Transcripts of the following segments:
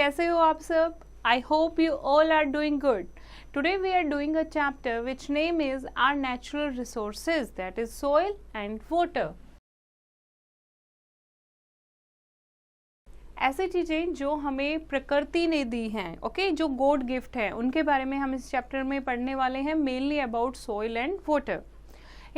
कैसे हो आप सब? I hope you all are doing good. Today we are doing a chapter which name is our natural resources, that is soil and water. ऐसी चीज़ें जो हमें प्रकृति ने दी हैं, ओके, जो गॉड गिफ्ट है, उनके बारे में हम इस चैप्टर में पढ़ने वाले हैं, mainly about soil and water.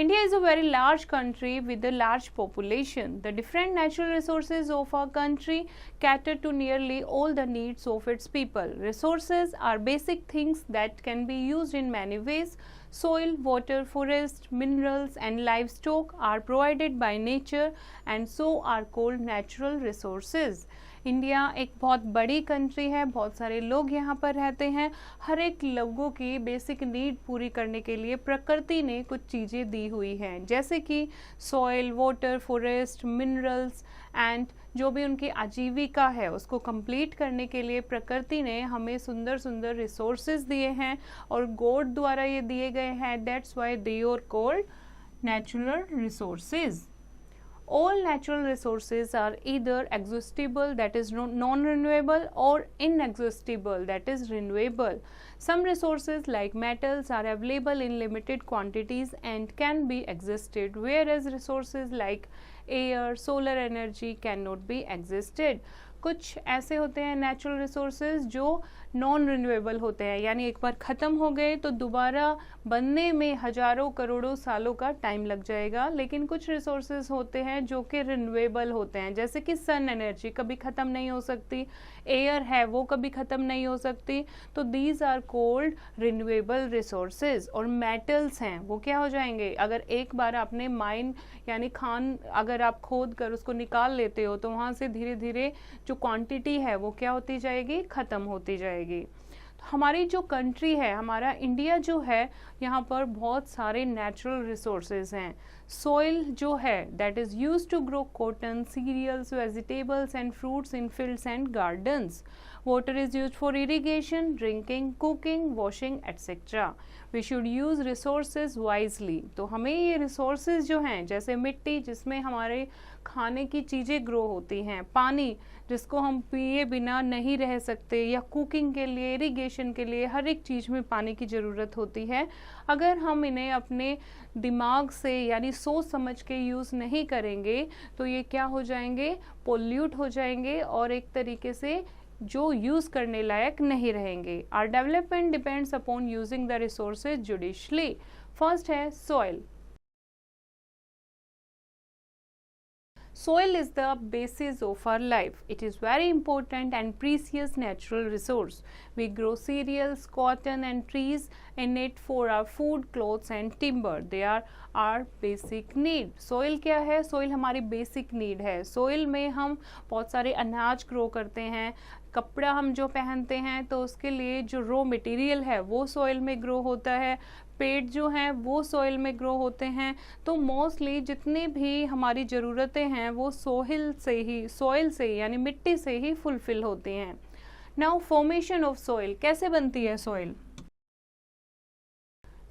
India is a very large country with a large population. The different natural resources of our country cater to nearly all the needs of its people. Resources are basic things that can be used in many ways. Soil, water, forest, minerals and livestock are provided by nature and so are called natural resources. India एक बहुत बड़ी country है, बहुत सारे लोग यहाँ पर रहते हैं। हर एक लोगों की बेसिक नीड पूरी करने के लिए प्रकृति ने कुछ चीज़ें दी हुई हैं, जैसे कि soil, water, forest, minerals and जो भी उनकी आजीविका है उसको कंप्लीट करने के लिए प्रकृति ने हमें सुंदर सुंदर रिसोर्सेज दिए हैं और गॉड द्वारा ये दिए गए हैं। That's why they are called natural resources. All natural resources are either exhaustible, that is non-renewable, or inexhaustible, that is renewable. Some resources like metals are available in limited quantities and can be exhausted, whereas resources like air, solar energy cannot be exhausted. कुछ ऐसे होते हैं natural resources जो non renewable होते हैं, यानी एक बार ख़त्म हो गए तो दोबारा बनने में हज़ारों करोड़ों सालों का टाइम लग जाएगा। लेकिन कुछ रिसोर्सेज होते हैं जो कि रिन्यूएबल होते हैं, जैसे कि सन एनर्जी कभी ख़त्म नहीं हो सकती, एयर है वो कभी ख़त्म नहीं हो सकती, तो these are called renewable resources. और मेटल्स हैं वो क्या हो जाएंगे, अगर एक बार आपने माइन यानी खान अगर आप खोद कर उसको निकाल लेते हो तो वहाँ से धीरे धीरे जो क्वांटिटी है वो क्या होती जाएगी, ख़त्म होती जाएगी. तो हमारी जो कंट्री है, हमारा इंडिया जो है, यहाँ पर बहुत सारे नेचुरल रिसोर्सेज हैं. सोइल जो है that is used to grow cotton, cereals, vegetables and fruits in fields and gardens. Water is used for irrigation, drinking, cooking, washing etcetera. We should use resources wisely. तो हमें ये resources जो हैं, जैसे मिट्टी जिसमें हमारे खाने की चीज़ें ग्रो होती हैं, पानी जिसको हम पिए बिना नहीं रह सकते, या कुकिंग के लिए, इरिगेशन के लिए, हर एक चीज़ में पानी की ज़रूरत होती है. अगर हम इन्हें अपने दिमाग से यानी सोच समझ के यूज़ नहीं करेंगे तो ये क्या हो जाएंगे, पोल्यूट हो जाएंगे और एक तरीके से जो यूज़ करने लायक नहीं रहेंगे. Our development depends upon using the resources judiciously. First है soil. Soil is the basis of our life. It is very important and precious natural resource. We grow cereals, cotton and trees in it for our food, clothes and timber. They are our basic need. Soil क्या है? Soil हमारी basic need है. Soil में हम बहुत सारे अनाज grow करते हैं, कपड़ा हम जो पहनते हैं तो उसके लिए जो रॉ मटेरियल है वो सॉइल में ग्रो होता है, पेड़ जो हैं वो सॉइल में ग्रो होते हैं. तो मोस्टली जितनी भी हमारी ज़रूरतें हैं वो सॉइल से यानी मिट्टी से ही फुलफिल होती हैं. नाउ फॉर्मेशन ऑफ सॉइल, कैसे बनती है soil?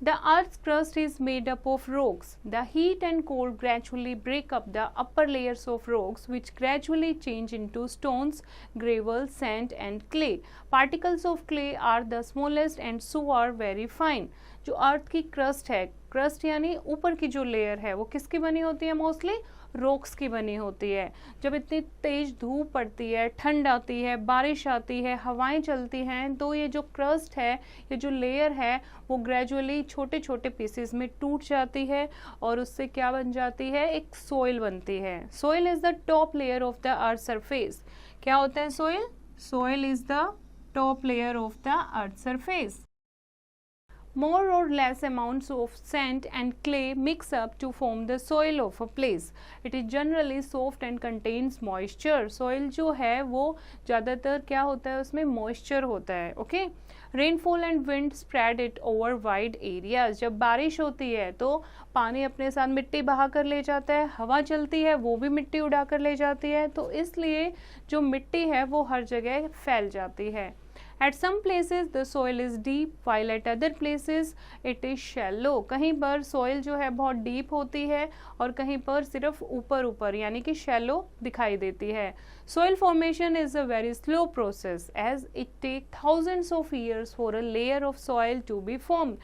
The earth's crust is made up of rocks. The heat and cold gradually break up the upper layers of rocks, which gradually change into stones, gravel, sand and clay. Particles of clay are the smallest and so are very fine. जो अर्थ की crust है, crust यानी ऊपर की जो layer है, वो किसकी बनी होती है? मोस्टली रॉक्स की बनी होती है. जब इतनी तेज धूप पड़ती है, ठंड आती है, बारिश आती है, हवाएं चलती हैं, तो ये जो क्रस्ट है, ये जो लेयर है, वो ग्रेजुअली छोटे छोटे पीसेस में टूट जाती है और उससे क्या बन जाती है, एक सॉइल बनती है. Soil is the top layer of the earth surface. क्या होता है soil? Soil is the top layer of the earth surface. More or less amounts of sand and clay mix up to form the soil of a place. It is generally soft and contains moisture. Soil जो है वो ज़्यादातर क्या होता है, उसमें moisture होता है. Okay? Rainfall and wind spread it over wide areas. जब बारिश होती है तो पानी अपने साथ मिट्टी बहा कर ले जाता है, हवा चलती है वो भी मिट्टी उड़ा कर ले जाती है, तो इसलिए जो मिट्टी है वो हर जगह फैल जाती है. At some places the soil is deep while at other places it is shallow. कहीं पर soil जो है बहुत deep होती है और कहीं पर सिर्फ ऊपर ऊपर यानी कि shallow दिखाई देती है. Soil formation is a very slow process as it takes thousands of years for a layer of soil to be formed.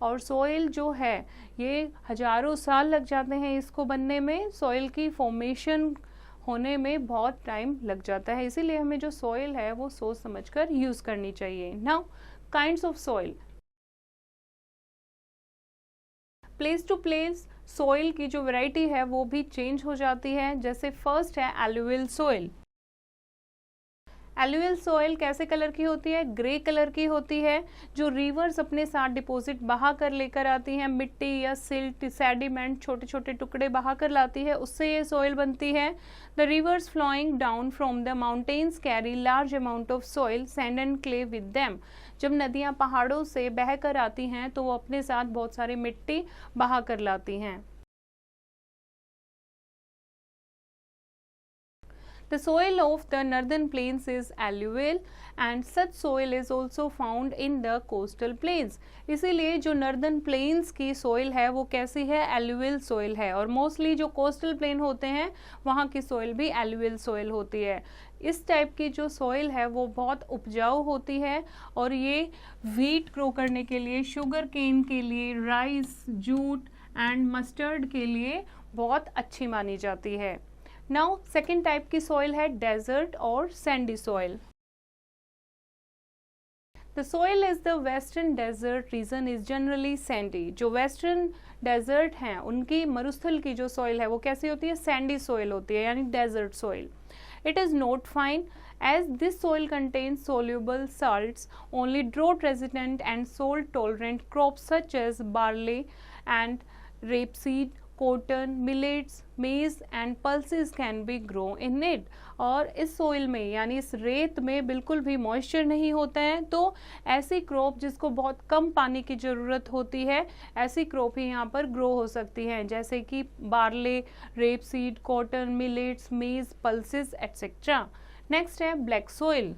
और soil जो है ये हजारों साल लग जाते हैं इसको बनने में. soil की formation होने में बहुत टाइम लग जाता है, इसीलिए हमें जो सॉइल है वो सोच समझकर यूज करनी चाहिए. Now kinds of soil. Place to place soil की जो वैरायटी है वो भी चेंज हो जाती है. जैसे फर्स्ट है एलुवियल सॉइल. एलुवियल सॉइल कैसे कलर की होती है? ग्रे कलर की होती है. जो रिवर्स अपने साथ डिपॉजिट बहा कर लेकर आती हैं, मिट्टी या सिल्ट, सेडिमेंट, छोटे छोटे टुकड़े बहा कर लाती है, उससे ये सॉइल बनती है. The rivers flowing down from the mountains carry large amount of soil, sand and clay with them. जब नदियां पहाड़ों से बह कर आती हैं तो वो अपने साथ बहुत सारी मिट्टी बहा कर लाती हैं. The soil of the northern plains is alluvial and such soil is also found in the coastal plains. इसीलिए जो northern plains की soil है वो कैसी है? alluvial soil है. और mostly जो coastal plain होते हैं वहाँ की soil भी alluvial soil होती है. इस टाइप की जो soil है वो बहुत उपजाऊ होती है और ये wheat grow करने के लिए, sugar cane के लिए, rice, jute and mustard के लिए बहुत अच्छी मानी जाती है. नाउ सेकेंड टाइप की सॉइल है डेजर्ट और sandy soil. The soil is the western desert region is generally sandy. जो वेस्टर्न डेजर्ट हैं उनकी मरुस्थल की जो सॉइल है वो कैसी होती है? सैंडी सॉइल होती है यानी desert soil. It is not fine as this soil contains soluble salts. Only drought resistant and salt tolerant crops such as barley and rapeseed, cotton, millets, maize and pulses can be grown in it. और इस soil में यानी इस रेत में बिल्कुल भी moisture नहीं होता है, तो ऐसी क्रॉप जिसको बहुत कम पानी की ज़रूरत होती है ऐसी क्रॉप ही यहाँ पर ग्रो हो सकती हैं, जैसे कि barley, rape seed, cotton, millets, maize, pulses etcetera. Next है ब्लैक सोइल.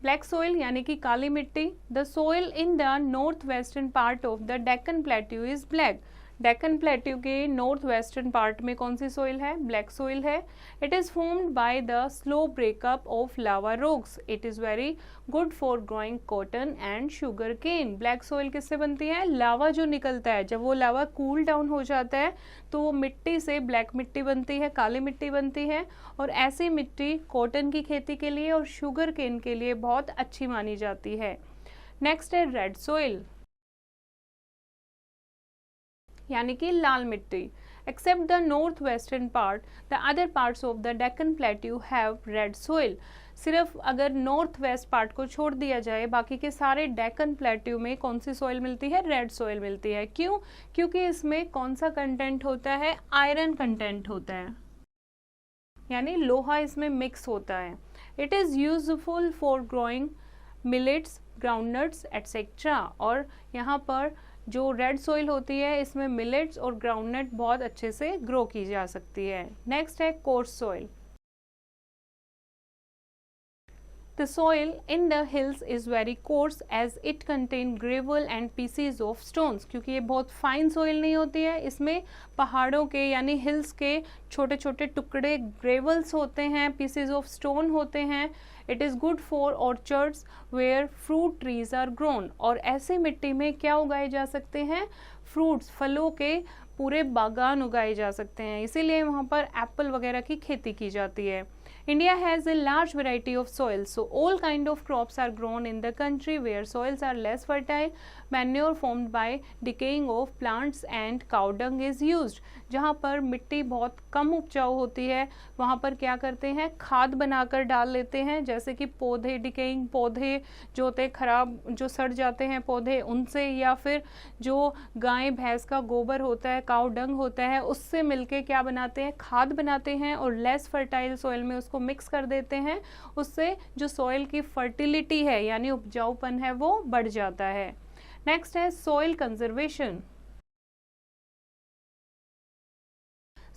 ब्लैक सोइल यानी कि काली मिट्टी. The soil in the north western part of the Deccan plateau is black. Deccan plateau के नॉर्थ वेस्टर्न पार्ट में कौन सी सोइल है? ब्लैक सोइल है. It is formed by the slow breakup of lava rocks. It is very good for growing cotton and sugar cane. Black soil किससे बनती है? लावा जो निकलता है, जब वो लावा कूल डाउन हो जाता है तो वो मिट्टी से ब्लैक मिट्टी बनती है, काली मिट्टी बनती है. और ऐसी मिट्टी कॉटन की खेती के लिए और शुगर केन के लिए बहुत अच्छी मानी जाती है. नेक्स्ट है रेड सोइल यानी कि लाल मिट्टी. Except the north western part the other parts of the Deccan plateau have red soil. सिर्फ अगर नॉर्थ वेस्ट पार्ट को छोड़ दिया जाए बाकी के सारे डेक्कन प्लेट्यू में कौन सी सोइल मिलती है? रेड सोइल मिलती है. क्यों? क्योंकि इसमें कौन सा कंटेंट होता है? आयरन कंटेंट होता है यानी लोहा इसमें मिक्स होता है. It is useful for growing millets, groundnuts etcetera. और यहाँ पर जो रेड सोइल होती है इसमें मिलेट्स और ग्राउंडनट बहुत अच्छे से ग्रो की जा सकती है. नेक्स्ट है course soil. The soil in the hills is very coarse as it contain gravel and pieces of stones. क्योंकि ये बहुत फाइन सोइल नहीं होती है, इसमें पहाड़ों के यानी हिल्स के छोटे छोटे टुकड़े ग्रेवल्स होते हैं, पीसेज ऑफ स्टोन होते हैं. It is good for orchards where fruit trees are grown. और ऐसी मिट्टी में क्या उगाए जा सकते हैं? फ्रूट्स, फलों के पूरे बागान उगाए जा सकते हैं, इसीलिए वहाँ पर एप्पल वगैरह की खेती की जाती है. India has a large variety of soils, so all kind of crops are grown in the country where soils are less fertile. Manure formed by decaying of plants and cow dung is used. जहाँ पर मिट्टी बहुत कम उपजाऊ होती है वहाँ पर क्या करते हैं? खाद बनाकर डाल लेते हैं, जैसे कि पौधे, डिकेइंग पौधे जो होते हैं खराब, जो सड़ जाते हैं पौधे, उनसे, या फिर जो गाय भैंस का गोबर होता है, काउ डंग होता है, उससे मिलके क्या बनाते हैं? खाद बनाते हैं और लेस फर्टाइल सॉइल में उसको मिक्स कर देते हैं. उससे जो सॉइल की फर्टिलिटी है यानी उपजाऊपन है वो बढ़ जाता है. नेक्स्ट है सॉइल कंजर्वेशन.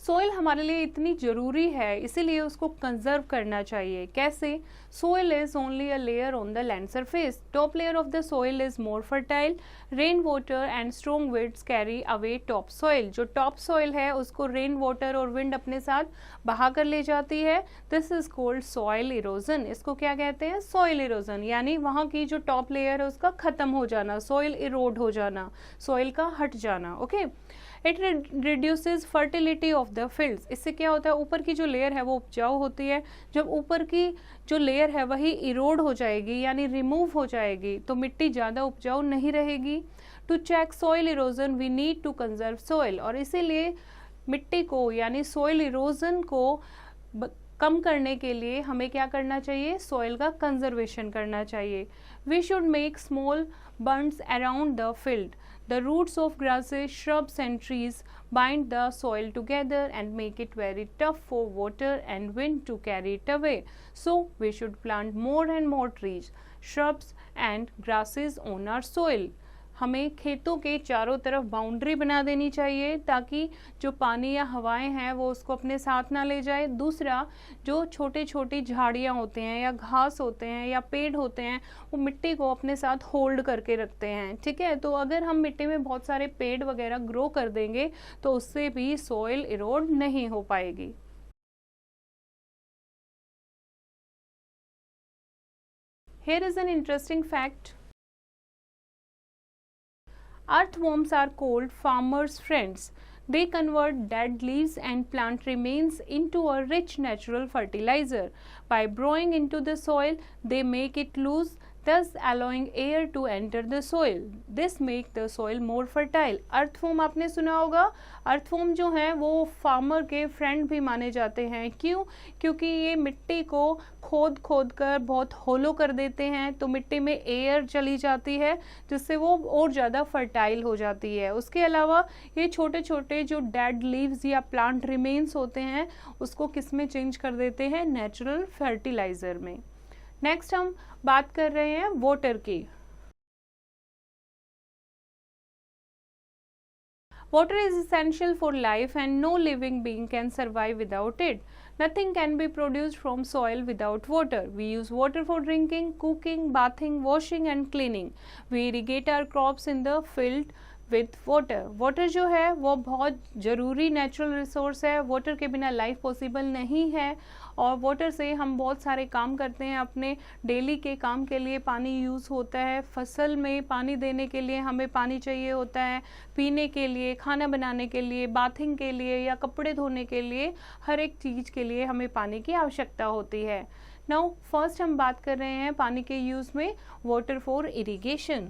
सोइल हमारे लिए इतनी ज़रूरी है, इसीलिए उसको कंजर्व करना चाहिए। कैसे? Soil is only a layer on the land surface. Top layer of the soil is more fertile. Rain water and strong winds carry away top soil. जो टॉप सोइल है उसको रेन वाटर और wind अपने साथ बहा कर ले जाती है। This is called soil erosion. इसको क्या कहते हैं? सॉइल इरोजन, यानी वहाँ की जो टॉप लेयर है उसका खत्म हो जाना, सॉइल इरोड हो जाना, सॉइल का हट जाना। Okay, it reduces fertility of the fields. इससे क्या होता है? ऊपर की जो लेयर है वो उपजाऊ होती है। जब ऊपर की जो लेयर है वही इरोड हो जाएगी यानी रिमूव हो जाएगी तो मिट्टी ज़्यादा उपजाऊ नहीं रहेगी। To check soil erosion we need to conserve soil. और इसीलिए मिट्टी को यानी सॉइल इरोजन को कम करने के लिए हमें क्या करना चाहिए? सॉइल का कंजर्वेशन करना चाहिए। We should make small bunds around the field. The roots of grasses, shrubs and trees bind the soil together and make it very tough for water and wind to carry it away. So we should plant more and more trees, shrubs and grasses on our soil. हमें खेतों के चारों तरफ boundary बना देनी चाहिए ताकि जो पानी या हवाएं हैं वो उसको अपने साथ ना ले जाए। दूसरा, जो छोटे छोटी झाड़ियाँ होते हैं या घास होते हैं या पेड़ होते हैं वो मिट्टी को अपने साथ होल्ड करके रखते हैं। ठीक है, तो अगर हम मिट्टी में बहुत सारे पेड़ वगैरह ग्रो कर देंगे तो उससे भी सॉइल इरोड नहीं हो पाएगी। Here is an interesting fact. Earthworms are called farmers' friends. They convert dead leaves and plant remains into a rich natural fertilizer. By burrowing into the soil, they make it loose, thus allowing air to enter the soil. This makes the soil more fertile. Earthworm आपने सुना होगा। Earthworm जो हैं वो farmer के friend भी माने जाते हैं। क्यों? क्योंकि ये मिट्टी को खोद खोद कर बहुत होलो कर देते हैं तो मिट्टी में एयर चली जाती है जिससे वो और ज़्यादा फर्टाइल हो जाती है। उसके अलावा ये छोटे छोटे जो डेड लीव्स या प्लांट रिमेन्स होते हैं उसको किस में चेंज कर देते हैं? नेचुरल फर्टिलाइजर में। नेक्स्ट हम बात कर रहे हैं वाटर की। Water is essential for life and no living being can survive without it. Nothing can be produced from soil without water. We use water for drinking, cooking, bathing, washing and cleaning. We irrigate our crops in the field with water. Water जो है वो बहुत ज़रूरी natural resource है। Water के बिना life possible नहीं है और वाटर से हम बहुत सारे काम करते हैं। अपने डेली के काम के लिए पानी यूज़ होता है, फसल में पानी देने के लिए हमें पानी चाहिए होता है, पीने के लिए, खाना बनाने के लिए, बाथिंग के लिए या कपड़े धोने के लिए, हर एक चीज़ के लिए हमें पानी की आवश्यकता होती है। नाउ फर्स्ट हम बात कर रहे हैं पानी के यूज़ में वाटर फॉर इरिगेशन।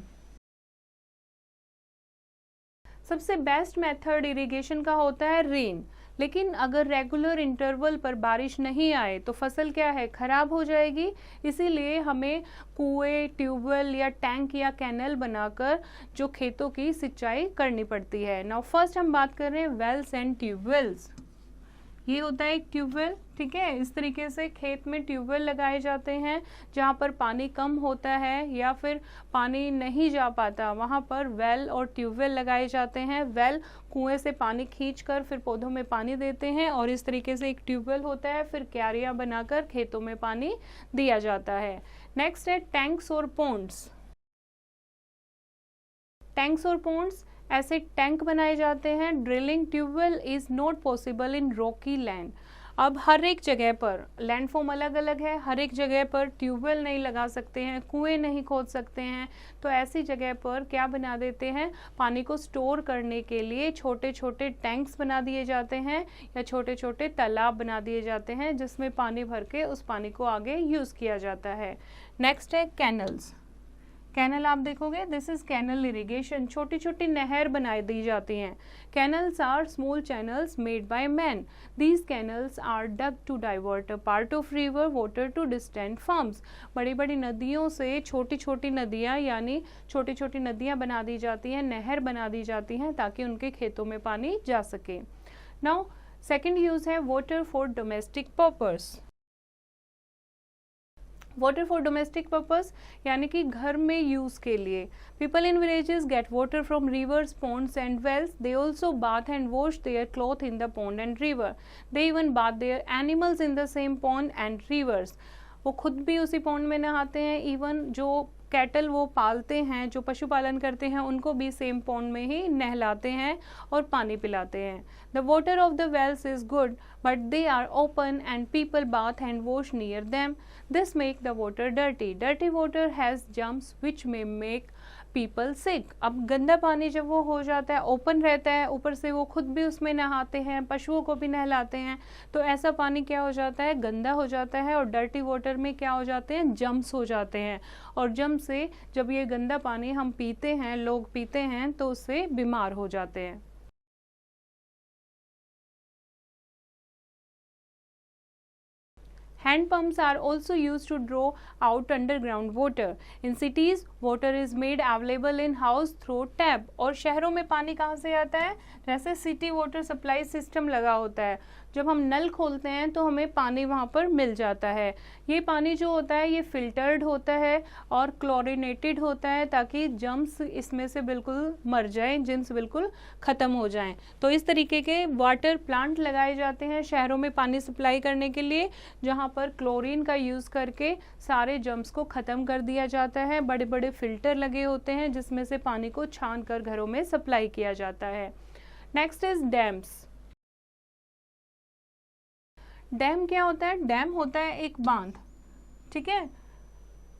सबसे बेस्ट मेथड इरिगेशन का होता है रेन, लेकिन अगर रेगुलर इंटरवल पर बारिश नहीं आए तो फसल क्या है? खराब हो जाएगी। इसीलिए हमें कुएं, ट्यूबवेल या टैंक या कैनल बनाकर जो खेतों की सिंचाई करनी पड़ती है। नाउ फर्स्ट हम बात कर रहे हैं वेल्स एंड ट्यूबवेल्स। ये होता है एक ट्यूबवेल, ठीक है। इस तरीके से खेत में ट्यूबवेल लगाए जाते हैं जहाँ पर पानी कम होता है या फिर पानी नहीं जा पाता, वहाँ पर वेल और ट्यूबवेल लगाए जाते हैं। वेल कुएं से पानी खींचकर फिर पौधों में पानी देते हैं और इस तरीके से एक ट्यूबवेल होता है, फिर क्यारियाँ बनाकर खेतों में पानी दिया जाता है। नेक्स्ट है टैंक्स और पॉन्ड्स। टैंक्स और पॉन्ड्स ऐसे टैंक बनाए जाते हैं। Drilling tubewell is not possible in rocky land. अब हर एक जगह पर लैंडफॉर्म अलग अलग है, हर एक जगह पर ट्यूबवेल नहीं लगा सकते हैं, कुएं नहीं खोद सकते हैं, तो ऐसी जगह पर क्या बना देते हैं? पानी को स्टोर करने के लिए छोटे छोटे टैंक्स बना दिए जाते हैं या छोटे छोटे तालाब बना दिए जाते हैं जिसमें पानी भर के उस पानी को आगे यूज़ किया जाता है। नेक्स्ट है कैनल्स। कैनल आप देखोगे, दिस इज कैनल इरिगेशन। छोटी छोटी नहर बनाई दी जाती हैं। Canals are small channels made by man. These canals are dug to divert a part of river water to distant farms. बड़ी बड़ी नदियों से छोटी छोटी नदियाँ यानी छोटी छोटी नदियाँ बना दी जाती हैं, नहर बना दी जाती हैं ताकि उनके खेतों में पानी जा सके। नाउ सेकेंड यूज है water for domestic purpose. Water for domestic purpose यानी कि घर में यूज़ के लिए. People in villages get water from rivers, ponds and wells. They also bath and wash their cloth in the pond and river. They even bath their animals in the same pond and rivers. वो खुद भी उसी pond में नहाते हैं, even जो cattle वो पालते हैं, जो पशुपालन करते हैं, उनको भी सेम पॉन्ड में ही नहलाते हैं और पानी पिलाते हैं. The water of the wells is good but they are open and people bath and wash near them. This make the water dirty. Dirty water has germs which may make people sick. अब गंदा पानी जब वो हो जाता है, open रहता है, ऊपर से वो खुद भी उसमें नहाते हैं, पशुओं को भी नहलाते हैं, तो ऐसा पानी क्या हो जाता है, गंदा हो जाता है. और डर्टी वाटर में क्या हो जाते हैं, जम्स हो जाते हैं. और जम से जब ये गंदा पानी हम पीते हैं, लोग पीते हैं, तो उससे बीमार हो जाते हैं. Hand pumps are also used to draw out underground water. In cities, water is made available in house through tap. और शहरों में पानी कहाँ से आता है, जैसे सिटी वाटर सप्लाई सिस्टम लगा होता है, जब हम नल खोलते हैं तो हमें पानी वहाँ पर मिल जाता है. ये पानी जो होता है ये फिल्टर्ड होता है और क्लोरिनेटेड होता है ताकि जम्स इसमें से बिल्कुल मर जाएं, जिम्स बिल्कुल ख़त्म हो जाएं. तो इस तरीके के वाटर प्लांट लगाए जाते हैं शहरों में पानी सप्लाई करने के लिए, जहाँ पर क्लोरीन का यूज़ करके सारे जम्स को ख़त्म कर दिया जाता है. बड़े बड़े फिल्टर लगे होते हैं जिसमें से पानी को छान कर घरों में सप्लाई किया जाता है. Next is dams. डैम क्या होता है, डैम होता है एक बांध. ठीक है.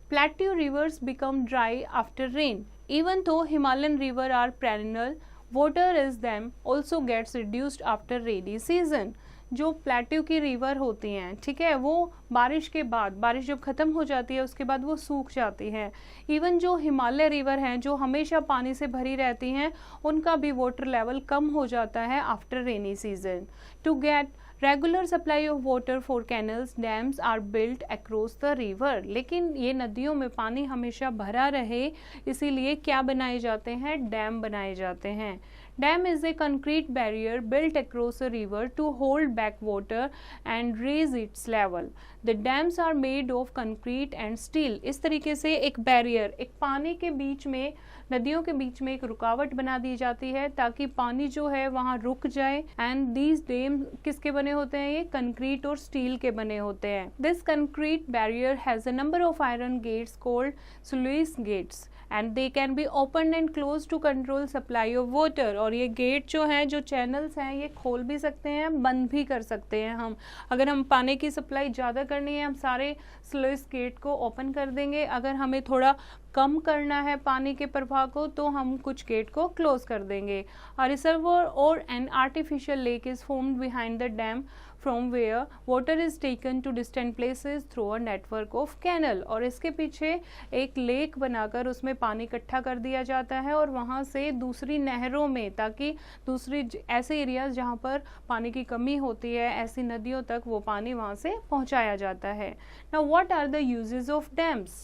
Plateau rivers become dry after rain. Even though Himalayan river are perennial, water is them also gets reduced after rainy season. जो प्लेट्यू की रिवर होती हैं, ठीक है, वो बारिश के बाद, बारिश जब ख़त्म हो जाती है उसके बाद वो सूख जाती हैं. इवन जो हिमालय रिवर हैं जो हमेशा पानी से भरी रहती हैं, उनका भी वाटर लेवल कम हो जाता है after rainy season. To get regular supply of water for canals, dams are built across the river. लेकिन ये नदियों में पानी हमेशा भरा रहे इसीलिए क्या बनाए जाते हैं, डैम बनाए जाते हैं. Dam is a concrete barrier built across a river to hold back water and raise its level. The dams are made of concrete and steel. इस तरीके से एक बैरियर, एक पानी के बीच में, नदियों के बीच में एक रुकावट बना दी जाती है ताकि पानी जो है वहाँ रुक जाए. एंड दीज डैम किसके बने होते हैं, ये कंक्रीट और स्टील के बने होते हैं. This concrete barrier has a number of iron gates called sluice gates and they can be open and close to control supply of water. और ये गेट जो हैं, जो चैनल्स हैं, ये खोल भी सकते हैं, बंद भी कर सकते हैं. हम अगर हम पानी की सप्लाई ज़्यादा करनी है, हम सारे स्लुइस गेट को ओपन कर देंगे. अगर हमें थोड़ा कम करना है पानी के प्रवाह को तो हम कुछ गेट को क्लोज कर देंगे. अ रिजर्वोयर और an artificial lake is formed behind the dam from where water is taken to distant places through a network of canal. और इसके पीछे एक लेक बनाकर उसमें पानी इकट्ठा कर दिया जाता है और वहाँ से दूसरी नहरों में, ताकि दूसरी ऐसे एरियाज जहाँ पर पानी की कमी होती है, ऐसी नदियों तक वो पानी वहाँ से पहुँचाया जाता है. Now what are the uses of dams?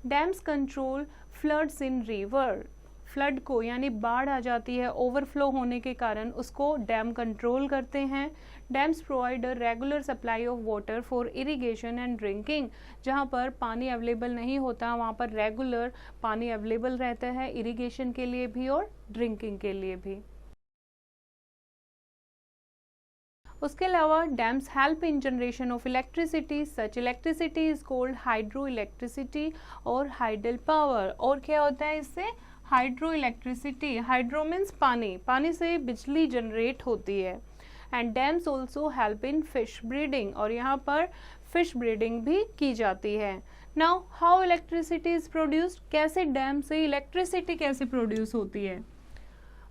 Dams control floods in river. Flood को, यानी बाढ़ आ जाती है ओवरफ्लो होने के कारण, उसको डैम कंट्रोल करते हैं. Dams provide a regular supply of water for irrigation and drinking. जहाँ पर पानी अवेलेबल नहीं होता वहाँ पर रेगुलर पानी अवेलेबल रहता है, इरिगेशन के लिए भी और ड्रिंकिंग के लिए भी. उसके अलावा dams help in generation of electricity. Such electricity is called hydro electricity और हाइडल पावर. और क्या होता है इससे, हाइड्रो इलेक्ट्रिसिटी. हाइड्रो मीन्स पानी, पानी से बिजली जनरेट होती है. And dams also help in fish breeding. और यहाँ पर फिश ब्रीडिंग भी की जाती है. Now how electricity is produced. कैसे डैम से इलेक्ट्रिसिटी कैसे प्रोड्यूस होती है.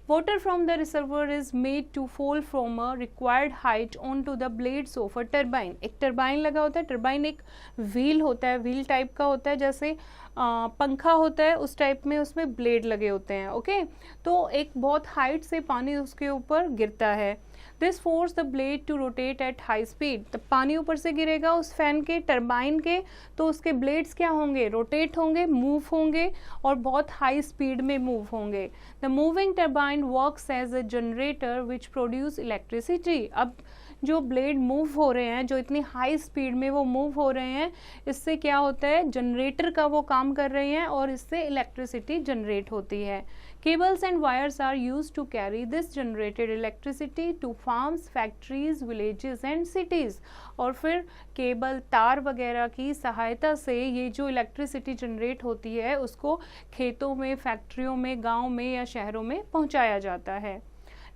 Water from the reservoir is made to fall from a required height onto the blades of a turbine. एक टर्बाइन लगा होता है. टर्बाइन एक व्हील होता है, व्हील टाइप का होता है, जैसे पंखा होता है उस टाइप में, उसमें ब्लेड लगे होते हैं. ओके, तो एक बहुत हाइट से पानी उसके ऊपर गिरता है. This force the blade to rotate at high speed. तो पानी ऊपर से गिरेगा उस फैन के, टर्बाइन के, तो उसके ब्लेड्स क्या होंगे, रोटेट होंगे, मूव होंगे और बहुत हाई स्पीड में मूव होंगे. The moving turbine works as a generator which produce electricity. अब जो ब्लेड मूव हो रहे हैं, जो इतनी हाई स्पीड में वो मूव हो रहे हैं, इससे क्या होता है, जनरेटर का वो काम कर रहे हैं और इससे इलेक्ट्रिसिटी जनरेट होती है। Cables and wires are used to carry this generated electricity to farms, factories, villages and cities. और फिर केबल, तार वगैरह की सहायता से ये जो इलेक्ट्रिसिटी जनरेट होती है उसको खेतों में, फैक्ट्रियों में, गाँव में या शहरों में पहुँचाया जाता है।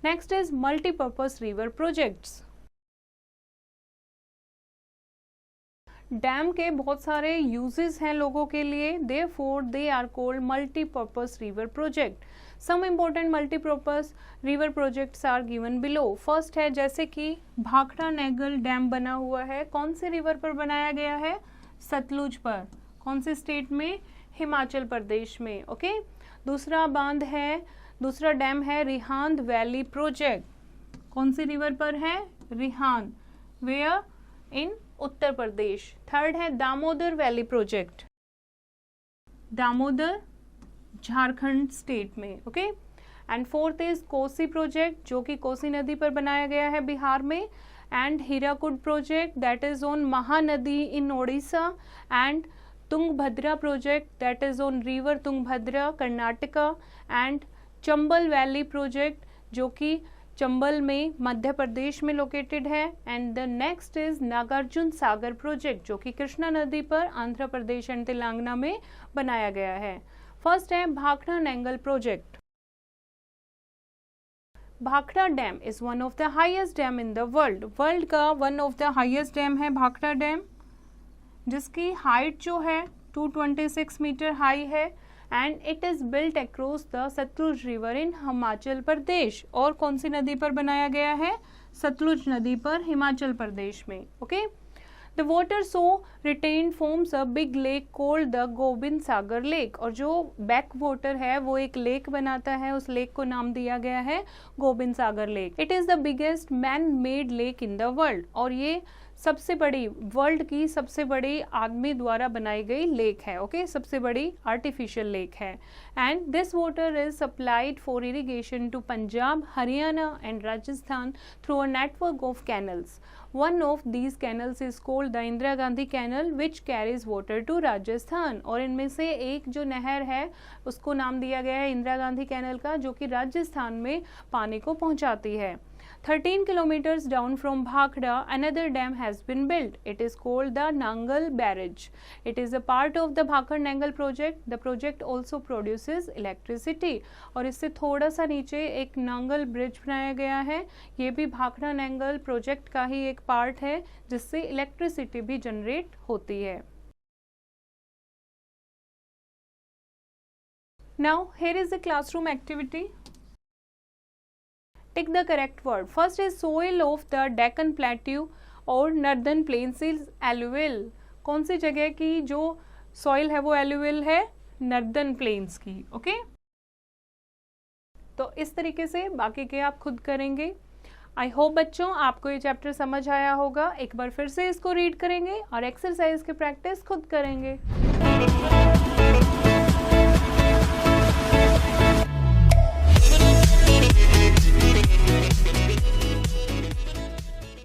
Next is multipurpose river projects. Dam के बहुत सारे यूजेस हैं लोगों के लिए, therefore they are called multipurpose river project. Some important multipurpose river projects are given below. First है जैसे कि भाखड़ा नैगल डैम बना हुआ है, कौन से रिवर पर बनाया गया है, सतलुज पर, कौन से स्टेट में, हिमाचल प्रदेश में। ओके दूसरा बांध है, दूसरा डैम है रिहांद वैली प्रोजेक्ट, कौन सी रिवर पर है, Rihand, where, in Uttar Pradesh. Third है Damodar valley project, Damodar, Jharkhand state में। Okay and fourth is Kosi project, जो कि कोसी नदी पर बनाया गया है बिहार में। And Hirakud project that is on Mahanadi in Odisha. And Tungabhadra project that is on river Tungabhadra, Karnataka. And Chambal valley project जो कि चंबल में मध्य प्रदेश में लोकेटेड है। And the next is Nagarjuna Sagar project जो कि कृष्णा नदी पर आंध्र प्रदेश एंड तेलंगाना में बनाया गया है। फर्स्ट है Bhakra Nangal project. Bhakra dam is one of the highest dam in the world. World का one of the highest dam है भाखड़ा डैम, जिसकी हाइट जो है 226 मीटर हाई है। And it is built across the Sutlej river in Himachal Pradesh. और कौन सी नदी पर बनाया गया है, सतलुज नदी पर, हिमाचल प्रदेश में। Okay the water so retained forms a big lake called the Gobind Sagar lake. और जो बैक वाटर है वो एक लेक बनाता है, उस लेक को नाम दिया गया है Gobind Sagar lake. It is the biggest man made lake in the world. और ये सबसे बड़ी, वर्ल्ड की सबसे बड़ी आदमी द्वारा बनाई गई लेक है। ओके सबसे बड़ी आर्टिफिशियल लेक है। And this water is supplied for irrigation to Punjab, Haryana and Rajasthan through a network of canals. One of these canals is called the Indira Gandhi canal which carries water to Rajasthan. और इनमें से एक जो नहर है उसको नाम दिया गया है इंदिरा गांधी कैनल का, जो कि राजस्थान में पानी को पहुंचाती है। 13 kilometers down from Bhakra, another dam has been built. It is called the Nangal Barrage. It is a part of the Bhakra-Nangal project. The project also produces electricity. और इससे थोड़ा सा नीचे एक नांगल ब्रिज बनाया गया है, ये भी भाखड़ा नैंगल प्रोजेक्ट का ही एक पार्ट है, जिससे इलेक्ट्रिसिटी भी जनरेट होती है। Now here is the classroom activity. Take the correct word. First is soil of the Deccan Plateau और Northern Plains is alluvial. कौन सी जगह की जो सॉइल है वो एलुवियल है, नॉर्दर्न प्लेन्स की। ओके तो इस तरीके से बाकी के आप खुद करेंगे। आई होप बच्चों आपको ये चैप्टर समझ आया होगा। एक बार फिर से इसको रीड करेंगे और एक्सरसाइज की प्रैक्टिस खुद करेंगे।